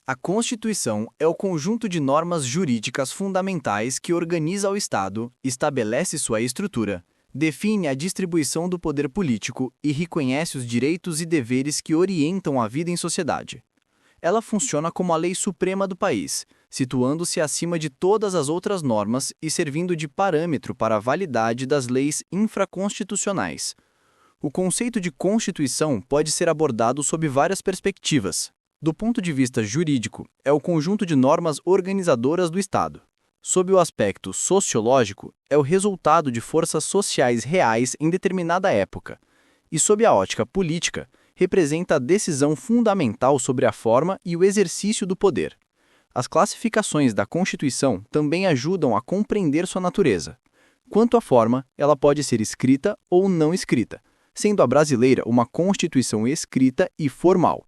A Constituição é o conjunto de normas jurídicas fundamentais que organiza o Estado, estabelece sua estrutura, define a distribuição do poder político e reconhece os direitos e deveres que orientam a vida em sociedade. Ela funciona como a lei suprema do país, situando-se acima de todas as outras normas e servindo de parâmetro para a validade das leis infraconstitucionais. O conceito de Constituição pode ser abordado sob várias perspectivas. Do ponto de vista jurídico, é o conjunto de normas organizadoras do Estado. Sob o aspecto sociológico, é o resultado de forças sociais reais em determinada época. E sob a ótica política, representa a decisão fundamental sobre a forma e o exercício do poder. As classificações da Constituição também ajudam a compreender sua natureza. Quanto à forma, ela pode ser escrita ou não escrita, sendo a brasileira uma Constituição escrita e formal.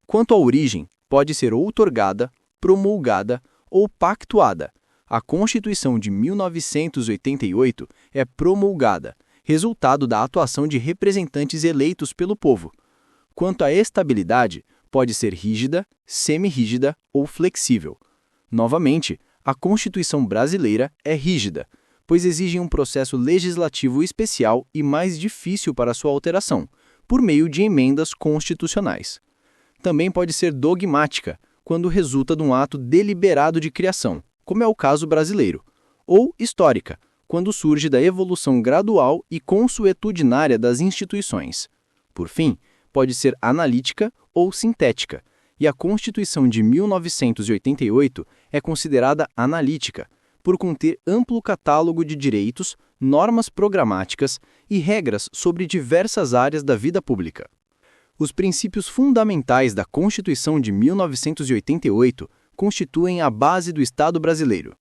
Quanto à origem, pode ser outorgada, promulgada ou pactuada. A Constituição de 1988 é promulgada, resultado da atuação de representantes eleitos pelo povo. Quanto à estabilidade, pode ser rígida, semi-rígida ou flexível. Novamente, a Constituição brasileira é rígida, pois exige um processo legislativo especial e mais difícil para sua alteração, por meio de emendas constitucionais. Também pode ser dogmática, quando resulta de um ato deliberado de criação, como é o caso brasileiro, ou histórica, quando surge da evolução gradual e consuetudinária das instituições. Por fim, pode ser analítica ou sintética, e a Constituição de 1988 é considerada analítica, por conter amplo catálogo de direitos, normas programáticas e regras sobre diversas áreas da vida pública. Os princípios fundamentais da Constituição de 1988 constituem a base do Estado brasileiro.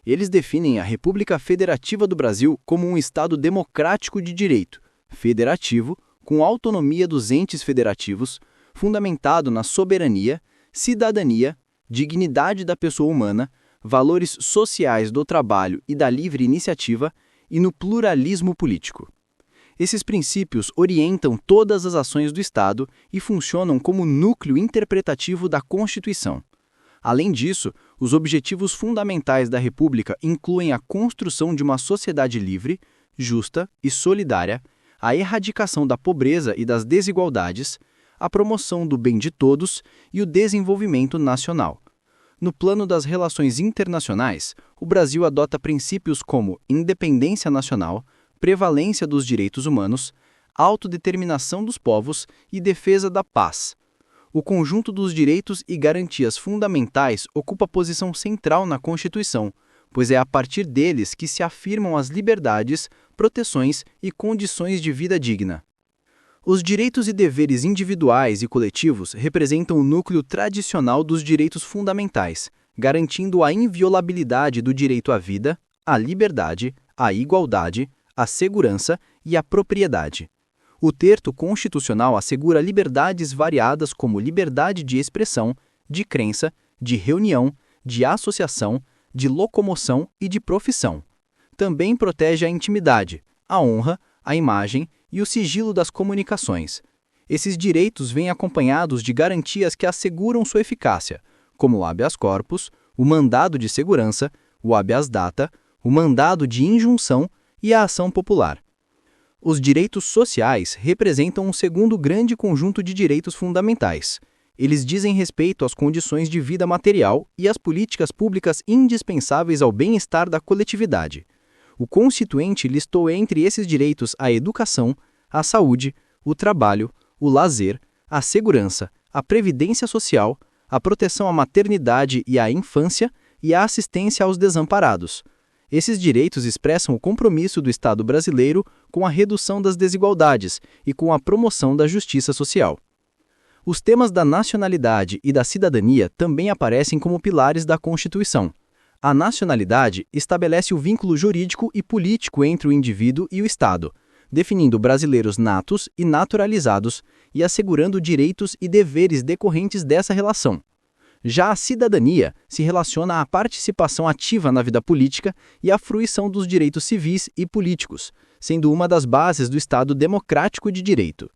Eles definem a República Federativa do Brasil como um Estado democrático de direito, federativo, com autonomia dos entes federativos, fundamentado na soberania, cidadania, dignidade da pessoa humana, valores sociais do trabalho e da livre iniciativa e no pluralismo político. Esses princípios orientam todas as ações do Estado e funcionam como núcleo interpretativo da Constituição. Além disso, os objetivos fundamentais da República incluem a construção de uma sociedade livre, justa e solidária, a erradicação da pobreza e das desigualdades, a promoção do bem de todos e o desenvolvimento nacional. No plano das relações internacionais, o Brasil adota princípios como independência nacional, prevalência dos direitos humanos, autodeterminação dos povos e defesa da paz. O conjunto dos direitos e garantias fundamentais ocupa posição central na Constituição, pois é a partir deles que se afirmam as liberdades, proteções e condições de vida digna. Os direitos e deveres individuais e coletivos representam o núcleo tradicional dos direitos fundamentais, garantindo a inviolabilidade do direito à vida, à liberdade, à igualdade, à segurança e à propriedade. O texto constitucional assegura liberdades variadas como liberdade de expressão, de crença, de reunião, de associação, de locomoção e de profissão. Também protege a intimidade, a honra, a imagem e o sigilo das comunicações. Esses direitos vêm acompanhados de garantias que asseguram sua eficácia, como o habeas corpus, o mandado de segurança, o habeas data, o mandado de injunção e a ação popular. Os direitos sociais representam um segundo grande conjunto de direitos fundamentais. Eles dizem respeito às condições de vida material e às políticas públicas indispensáveis ao bem-estar da coletividade. O Constituinte listou entre esses direitos a educação, a saúde, o trabalho, o lazer, a segurança, a previdência social, a proteção à maternidade e à infância e a assistência aos desamparados. Esses direitos expressam o compromisso do Estado brasileiro com a redução das desigualdades e com a promoção da justiça social. Os temas da nacionalidade e da cidadania também aparecem como pilares da Constituição. A nacionalidade estabelece o vínculo jurídico e político entre o indivíduo e o Estado, definindo brasileiros natos e naturalizados e assegurando direitos e deveres decorrentes dessa relação. Já a cidadania se relaciona à participação ativa na vida política e à fruição dos direitos civis e políticos, sendo uma das bases do Estado democrático de direito.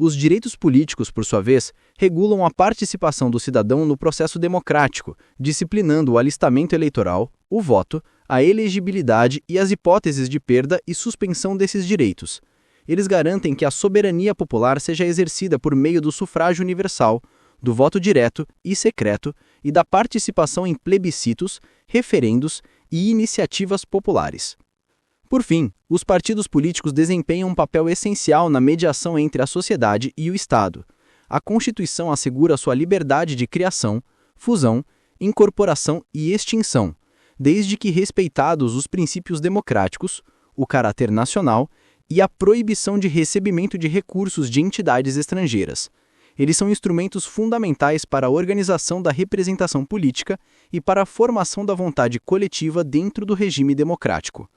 Os direitos políticos, por sua vez, regulam a participação do cidadão no processo democrático, disciplinando o alistamento eleitoral, o voto, a elegibilidade e as hipóteses de perda e suspensão desses direitos. Eles garantem que a soberania popular seja exercida por meio do sufrágio universal, do voto direto e secreto e da participação em plebiscitos, referendos e iniciativas populares. Por fim, os partidos políticos desempenham um papel essencial na mediação entre a sociedade e o Estado. A Constituição assegura sua liberdade de criação, fusão, incorporação e extinção, desde que respeitados os princípios democráticos, o caráter nacional e a proibição de recebimento de recursos de entidades estrangeiras. Eles são instrumentos fundamentais para a organização da representação política e para a formação da vontade coletiva dentro do regime democrático.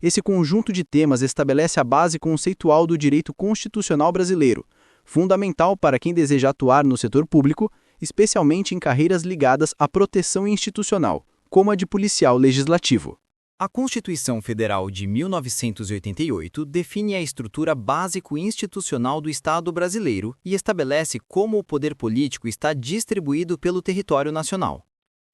Esse conjunto de temas estabelece a base conceitual do direito constitucional brasileiro, fundamental para quem deseja atuar no setor público, especialmente em carreiras ligadas à proteção institucional, como a de policial legislativo. A Constituição Federal de 1988 define a estrutura básico-institucional do Estado brasileiro e estabelece como o poder político está distribuído pelo território nacional.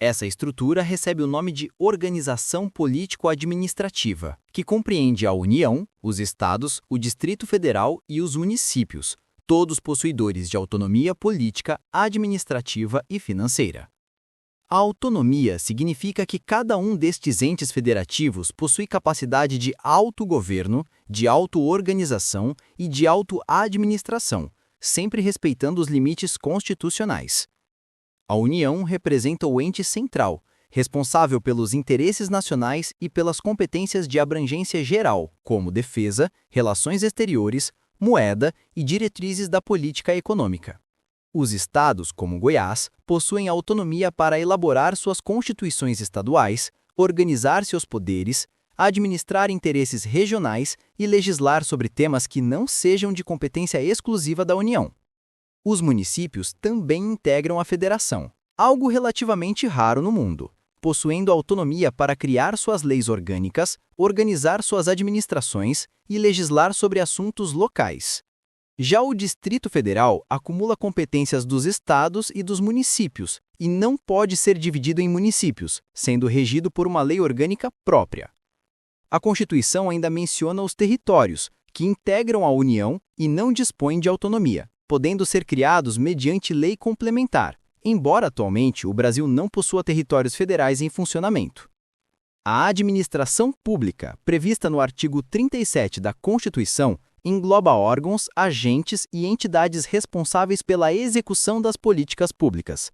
Essa estrutura recebe o nome de Organização Político-Administrativa, que compreende a União, os Estados, o Distrito Federal e os municípios, todos possuidores de autonomia política, administrativa e financeira. A autonomia significa que cada um destes entes federativos possui capacidade de autogoverno, de auto-organização e de auto-administração, sempre respeitando os limites constitucionais. A União representa o ente central, responsável pelos interesses nacionais e pelas competências de abrangência geral, como defesa, relações exteriores, moeda e diretrizes da política econômica. Os estados, como Goiás, possuem autonomia para elaborar suas constituições estaduais, organizar seus poderes, administrar interesses regionais e legislar sobre temas que não sejam de competência exclusiva da União. Os municípios também integram a federação, algo relativamente raro no mundo, possuindo autonomia para criar suas leis orgânicas, organizar suas administrações e legislar sobre assuntos locais. Já o Distrito Federal acumula competências dos estados e dos municípios e não pode ser dividido em municípios, sendo regido por uma lei orgânica própria. A Constituição ainda menciona os territórios, que integram a União e não dispõem de autonomia, podendo ser criados mediante lei complementar, embora atualmente o Brasil não possua territórios federais em funcionamento. A administração pública, prevista no artigo 37 da Constituição, engloba órgãos, agentes e entidades responsáveis pela execução das políticas públicas.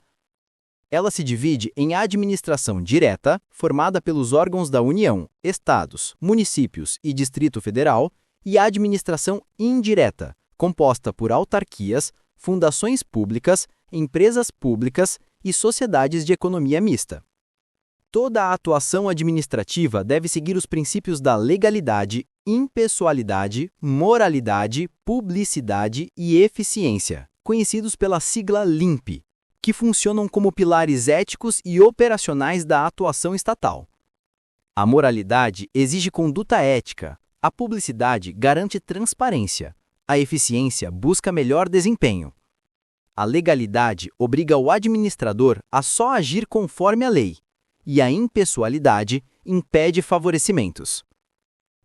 Ela se divide em administração direta, formada pelos órgãos da União, estados, municípios e Distrito Federal, e administração indireta, composta por autarquias, fundações públicas, empresas públicas e sociedades de economia mista. Toda a atuação administrativa deve seguir os princípios da legalidade, impessoalidade, moralidade, publicidade e eficiência, conhecidos pela sigla LIMP, que funcionam como pilares éticos e operacionais da atuação estatal. A moralidade exige conduta ética, a publicidade garante transparência, a eficiência busca melhor desempenho. A legalidade obriga o administrador a só agir conforme a lei, e a impessoalidade impede favorecimentos.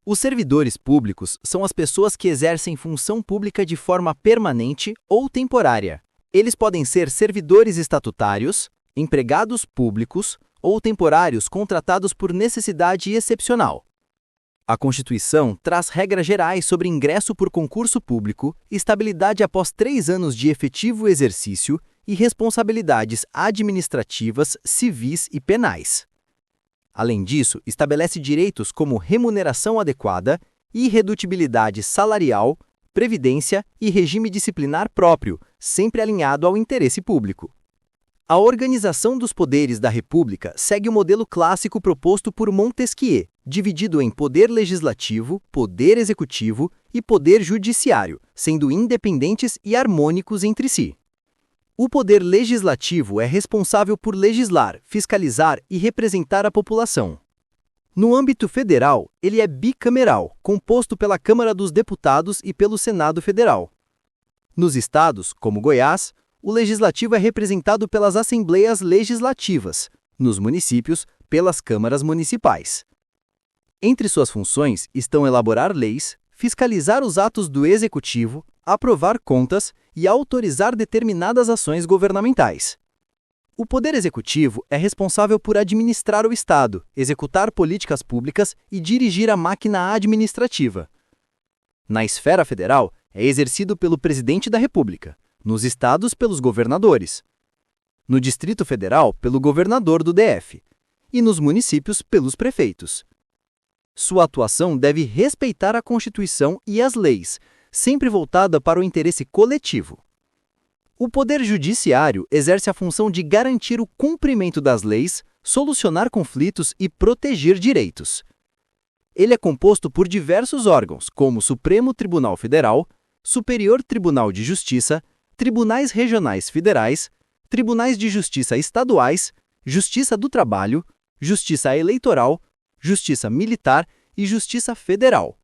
Os servidores públicos são as pessoas que exercem função pública de forma permanente ou temporária. Eles podem ser servidores estatutários, empregados públicos ou temporários contratados por necessidade excepcional. A Constituição traz regras gerais sobre ingresso por concurso público, estabilidade após 3 anos de efetivo exercício e responsabilidades administrativas, civis e penais. Além disso, estabelece direitos como remuneração adequada, irredutibilidade salarial, previdência e regime disciplinar próprio, sempre alinhado ao interesse público. A organização dos poderes da República segue o modelo clássico proposto por Montesquieu, dividido em poder legislativo, poder executivo e poder judiciário, sendo independentes e harmônicos entre si. O poder legislativo é responsável por legislar, fiscalizar e representar a população. No âmbito federal, ele é bicameral, composto pela Câmara dos Deputados e pelo Senado Federal. Nos estados, como Goiás, o legislativo é representado pelas assembleias legislativas, nos municípios, pelas câmaras municipais. Entre suas funções estão elaborar leis, fiscalizar os atos do executivo, aprovar contas e autorizar determinadas ações governamentais. O Poder Executivo é responsável por administrar o Estado, executar políticas públicas e dirigir a máquina administrativa. Na esfera federal, é exercido pelo Presidente da República, nos estados pelos governadores, no Distrito Federal pelo governador do DF e nos municípios pelos prefeitos. Sua atuação deve respeitar a Constituição e as leis, sempre voltada para o interesse coletivo. O Poder Judiciário exerce a função de garantir o cumprimento das leis, solucionar conflitos e proteger direitos. Ele é composto por diversos órgãos, como o Supremo Tribunal Federal, Superior Tribunal de Justiça, Tribunais Regionais Federais, Tribunais de Justiça Estaduais, Justiça do Trabalho, Justiça Eleitoral, Justiça Militar e Justiça Federal.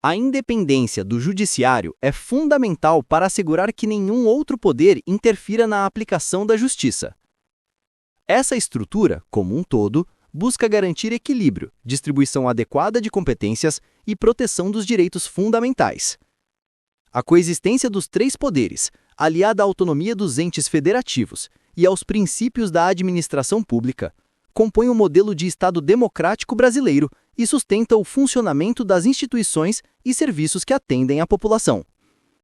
A independência do Judiciário é fundamental para assegurar que nenhum outro poder interfira na aplicação da justiça. Essa estrutura, como um todo, busca garantir equilíbrio, distribuição adequada de competências e proteção dos direitos fundamentais. A coexistência dos três poderes, aliada à autonomia dos entes federativos e aos princípios da administração pública, compõe o modelo de Estado democrático brasileiro e sustenta o funcionamento das instituições e serviços que atendem à população.